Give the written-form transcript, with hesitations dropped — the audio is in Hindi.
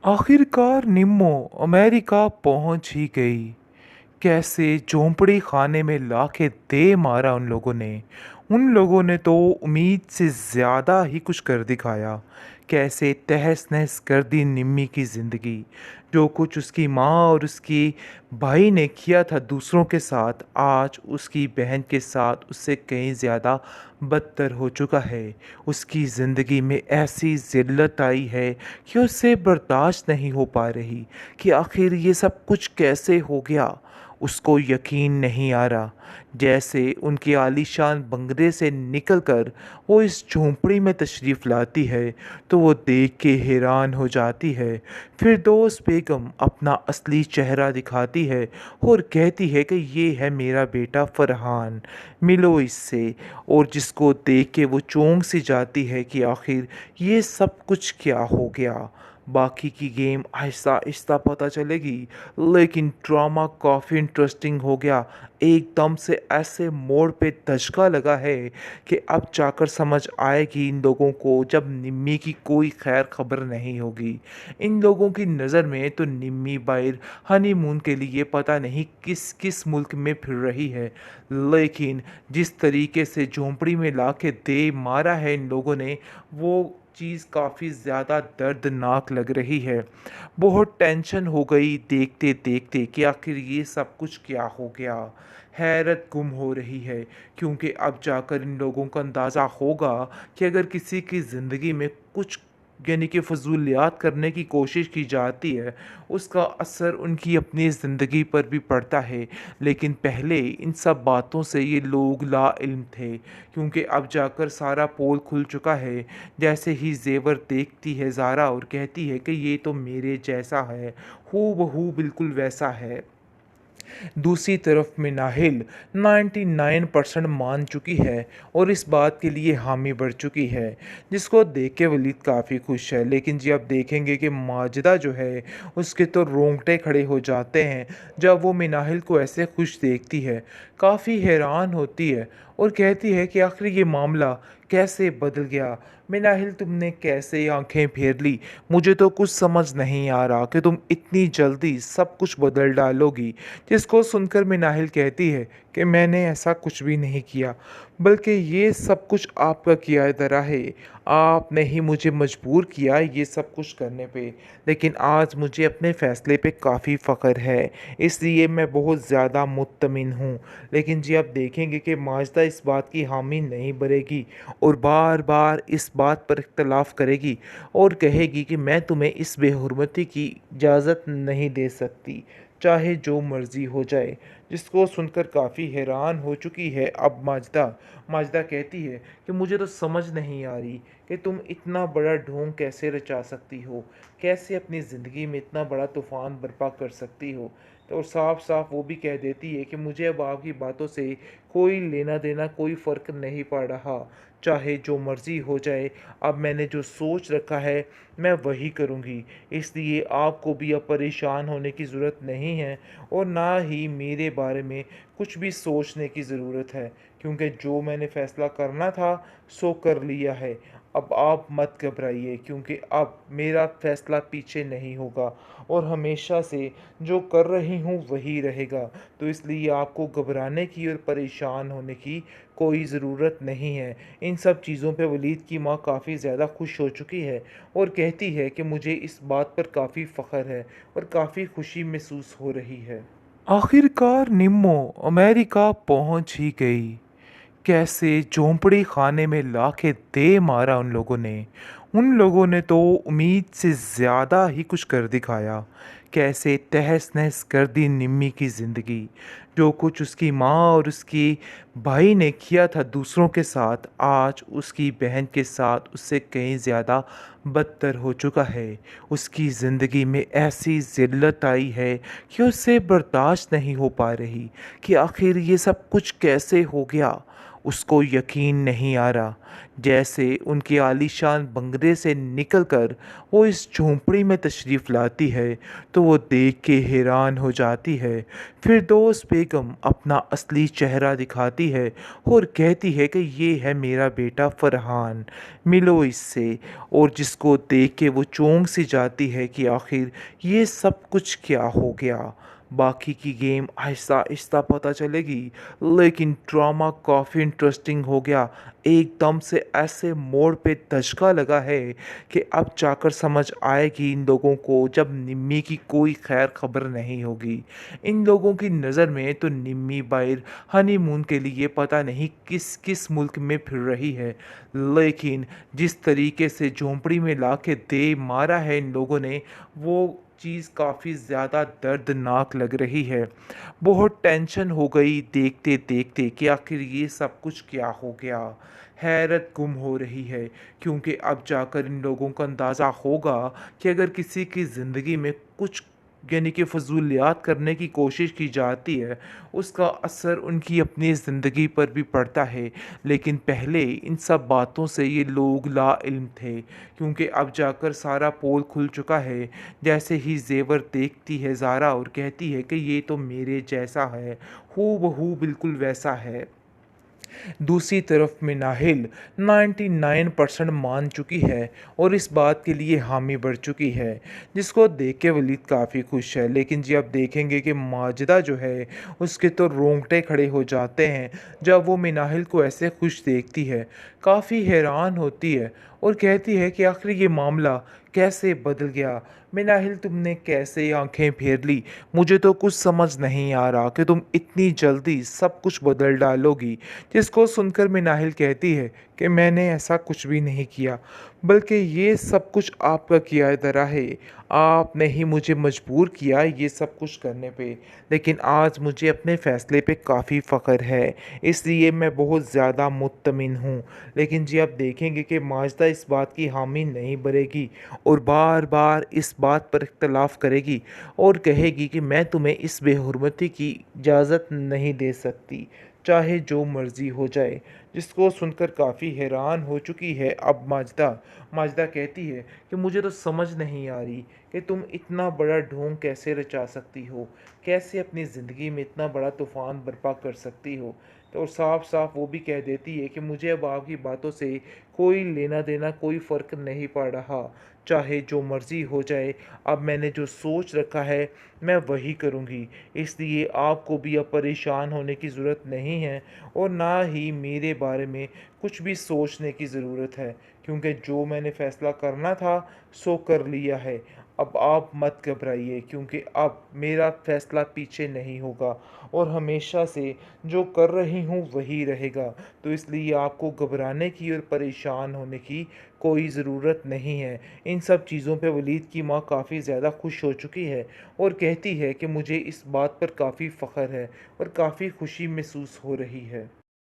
आखिरकार निम्मो अमेरिका पहुंच ही गई। कैसे झोंपड़ी खाने में लाके दे मारा उन लोगों ने। उन लोगों ने तो उम्मीद से ज़्यादा ही कुछ कर दिखाया। कैसे तहस नहस कर दी निम्मी की ज़िंदगी। जो कुछ उसकी माँ और उसकी भाई ने किया था दूसरों के साथ, आज उसकी बहन के साथ उससे कहीं ज़्यादा बदतर हो चुका है। उसकी ज़िंदगी में ऐसी ज़िल्लत आई है कि उससे बर्दाश्त नहीं हो पा रही कि आखिर ये सब कुछ कैसे हो गया। उसको यकीन नहीं आ रहा। जैसे उनके आलीशान बंगले से निकलकर वो इस झोंपड़ी में तशरीफ़ लाती है तो वो देख के हैरान हो जाती है। फिर दोस्त बेगम अपना असली चेहरा दिखाती है और कहती है कि ये है मेरा बेटा फरहान, मिलो इससे। और जिसको देख के वो चौंक सी जाती है कि आखिर ये सब कुछ क्या हो गया। बाकी की गेम आहिस्ता आहिस्ता पता चलेगी, लेकिन ड्रामा काफ़ी इंटरेस्टिंग हो गया। एकदम से ऐसे मोड़ पे धचका लगा है कि अब जाकर समझ आएगी इन लोगों को, जब निम्मी की कोई खैर खबर नहीं होगी। इन लोगों की नज़र में तो निम्मी बाहर हनीमून के लिए पता नहीं किस किस मुल्क में फिर रही है, लेकिन जिस तरीके से झोंपड़ी में ला के दे मारा है इन लोगों ने, वो चीज़ काफ़ी ज़्यादा दर्दनाक लग रही है। बहुत टेंशन हो गई देखते देखते कि आखिर ये सब कुछ क्या हो गया। हैरत गुम हो रही है, क्योंकि अब जाकर इन लोगों को अंदाज़ा होगा कि अगर किसी की ज़िंदगी में कुछ यानी कि फजूलियात करने की कोशिश की जाती है, उसका असर उनकी अपनी ज़िंदगी पर भी पड़ता है। लेकिन पहले इन सब बातों से ये लोग लाइल्म थे, क्योंकि अब जाकर सारा पोल खुल चुका है। जैसे ही जेवर देखती है ज़ारा और कहती है कि ये तो मेरे जैसा है, हूबहू बिल्कुल वैसा है। दूसरी तरफ मिनाहिल 99% मान चुकी है और इस बात के लिए हामी भर चुकी है, जिसको देख के वलीद काफ़ी खुश है। लेकिन जी आप देखेंगे कि माजिदा जो है उसके तो रोंगटे खड़े हो जाते हैं जब वो मिनाहिल को ऐसे खुश देखती है। काफ़ी हैरान होती है और कहती है कि आखिर ये मामला कैसे बदल गया। मिनाहिल तुमने कैसे आंखें फेर ली, मुझे तो कुछ समझ नहीं आ रहा कि तुम इतनी जल्दी सब कुछ बदल डालोगी। जिसको सुनकर मिनाहिल कहती है कि मैंने ऐसा कुछ भी नहीं किया, बल्कि ये सब कुछ आपका किया धरा है। आपने ही मुझे मजबूर किया ये सब कुछ करने पे। लेकिन आज मुझे अपने फ़ैसले पे काफ़ी फ़ख्र है, इसलिए मैं बहुत ज़्यादा मुत्तमिन हूँ। लेकिन जी आप देखेंगे कि माजदा इस बात की हामी नहीं भरेगी और बार बार इस बात पर इख्तलाफ करेगी और कहेगी कि मैं तुम्हें इस बेहुरमती की इजाज़त नहीं दे सकती, चाहे जो मर्ज़ी हो जाए। जिसको सुनकर काफ़ी हैरान हो चुकी है अब माजदा। माजदा कहती है कि मुझे तो समझ नहीं आ रही कि तुम इतना बड़ा ढोंग कैसे रचा सकती हो, कैसे अपनी ज़िंदगी में इतना बड़ा तूफ़ान बर्पा कर सकती हो। तो साफ साफ वो भी कह देती है कि मुझे अब आपकी बातों से कोई लेना देना, कोई फ़र्क नहीं पड़ रहा, चाहे जो मर्ज़ी हो जाए। अब मैंने जो सोच रखा है मैं वही करूँगी, इसलिए आपको भी अब परेशान होने की ज़रूरत नहीं है और ना ही मेरे बारे में कुछ भी सोचने की ज़रूरत है, क्योंकि जो मैंने फ़ैसला करना था सो कर लिया है। अब आप मत घबराइए, क्योंकि अब मेरा फ़ैसला पीछे नहीं होगा और हमेशा से जो कर रही हूँ वही रहेगा। तो इसलिए आपको घबराने की और परेशान होने की कोई ज़रूरत नहीं है। इन सब चीज़ों पे वलीद की माँ काफ़ी ज़्यादा खुश हो चुकी है और कहती है कि मुझे इस बात पर काफ़ी फ़ख्र है और काफ़ी खुशी महसूस हो रही है। आखिरकार निम्मो अमेरिका पहुंच ही गई। कैसे झोंपड़ी खाने में लाके दे मारा उन लोगों ने। उन लोगों ने तो उम्मीद से ज़्यादा ही कुछ कर दिखाया। कैसे तहस नहस कर दी निम्मी की ज़िंदगी। जो कुछ उसकी माँ और उसकी भाई ने किया था दूसरों के साथ, आज उसकी बहन के साथ उससे कहीं ज़्यादा बदतर हो चुका है। उसकी ज़िंदगी में ऐसी ज़िल्लत आई है कि उससे बर्दाश्त नहीं हो पा रही कि आखिर ये सब कुछ कैसे हो गया। उसको यकीन नहीं आ रहा। जैसे उनके आलीशान बंगले से निकलकर वो इस झोंपड़ी में तशरीफ़ लाती है तो वो देख के हैरान हो जाती है। फिरदौस बेगम अपना असली चेहरा दिखाती है और कहती है कि ये है मेरा बेटा फ़रहान, मिलो इससे। और जिसको देख के वो चौंक सी जाती है कि आखिर ये सब कुछ क्या हो गया। बाकी की गेम आहिस्ता आहिस्ता पता चलेगी, लेकिन ड्रामा काफ़ी इंटरेस्टिंग हो गया। एकदम से ऐसे मोड़ पे धचका लगा है कि अब जाकर समझ आएगी इन लोगों को, जब निम्मी की कोई खैर खबर नहीं होगी। इन लोगों की नज़र में तो निम्मी बाहर हनीमून के लिए पता नहीं किस किस मुल्क में फिर रही है, लेकिन जिस तरीके से झोंपड़ी में ला के दे मारा है इन लोगों ने, वो चीज़ काफ़ी ज़्यादा दर्दनाक लग रही है। बहुत टेंशन हो गई देखते देखते कि आखिर ये सब कुछ क्या हो गया। हैरत गुम हो रही है, क्योंकि अब जाकर इन लोगों को अंदाज़ा होगा कि अगर किसी की ज़िंदगी में कुछ यानी कि फ़ज़ूलियात करने की कोशिश की जाती है, उसका असर उनकी अपनी ज़िंदगी पर भी पड़ता है। लेकिन पहले इन सब बातों से ये लोग लाइल्म थे, क्योंकि अब जाकर सारा पोल खुल चुका है। जैसे ही ज़ेवर देखती है ज़ारा और कहती है कि ये तो मेरे जैसा है, हूबहू बिल्कुल वैसा है। दूसरी तरफ मिनाहिल 99% मान चुकी है और इस बात के लिए हामी भर चुकी है, जिसको देख के वलीद काफ़ी खुश है। लेकिन जी आप देखेंगे कि माजिदा जो है उसके तो रोंगटे खड़े हो जाते हैं जब वो मिनाहिल को ऐसे खुश देखती है। काफ़ी हैरान होती है और कहती है कि आखिर ये मामला कैसे बदल गया। मिनाहिल तुमने कैसे आंखें फेर ली, मुझे तो कुछ समझ नहीं आ रहा कि तुम इतनी जल्दी सब कुछ बदल डालोगी। जिसको सुनकर मिनाहिल कहती है कि मैंने ऐसा कुछ भी नहीं किया, बल्कि ये सब कुछ आपका किया धरा है। आपने ही मुझे मजबूर किया ये सब कुछ करने पे। लेकिन आज मुझे अपने फ़ैसले पे काफ़ी फ़ख्र है, इसलिए मैं बहुत ज़्यादा मुत्तमिन हूँ। लेकिन जी आप देखेंगे कि माजदा इस बात की हामी नहीं भरेगी और बार बार इस बात पर इख्तलाफ करेगी और कहेगी कि मैं तुम्हें इस बेहुरमती की इजाज़त नहीं दे सकती, चाहे जो मर्ज़ी हो जाए। जिसको सुनकर काफ़ी हैरान हो चुकी है अब माजदा। माजदा कहती है कि मुझे तो समझ नहीं आ रही कि तुम इतना बड़ा ढोंग कैसे रचा सकती हो, कैसे अपनी ज़िंदगी में इतना बड़ा तूफ़ान बर्पा कर सकती हो। तो और साफ साफ वो भी कह देती है कि मुझे अब आपकी बातों से कोई लेना देना, कोई फ़र्क नहीं पड़ रहा, चाहे जो मर्ज़ी हो जाए। अब मैंने जो सोच रखा है मैं वही करूँगी, इसलिए आपको भी अब परेशान होने की ज़रूरत नहीं है और ना ही मेरे बारे में कुछ भी सोचने की ज़रूरत है, क्योंकि जो मैंने फ़ैसला करना था सो कर लिया है। अब आप मत घबराइए, क्योंकि अब मेरा फ़ैसला पीछे नहीं होगा और हमेशा से जो कर रही हूँ वही रहेगा। तो इसलिए आपको घबराने की और परेशान होने की कोई ज़रूरत नहीं है। इन सब चीज़ों पे वलीद की माँ काफ़ी ज़्यादा खुश हो चुकी है और कहती है कि मुझे इस बात पर काफ़ी फ़ख्र है और काफ़ी खुशी महसूस हो रही है।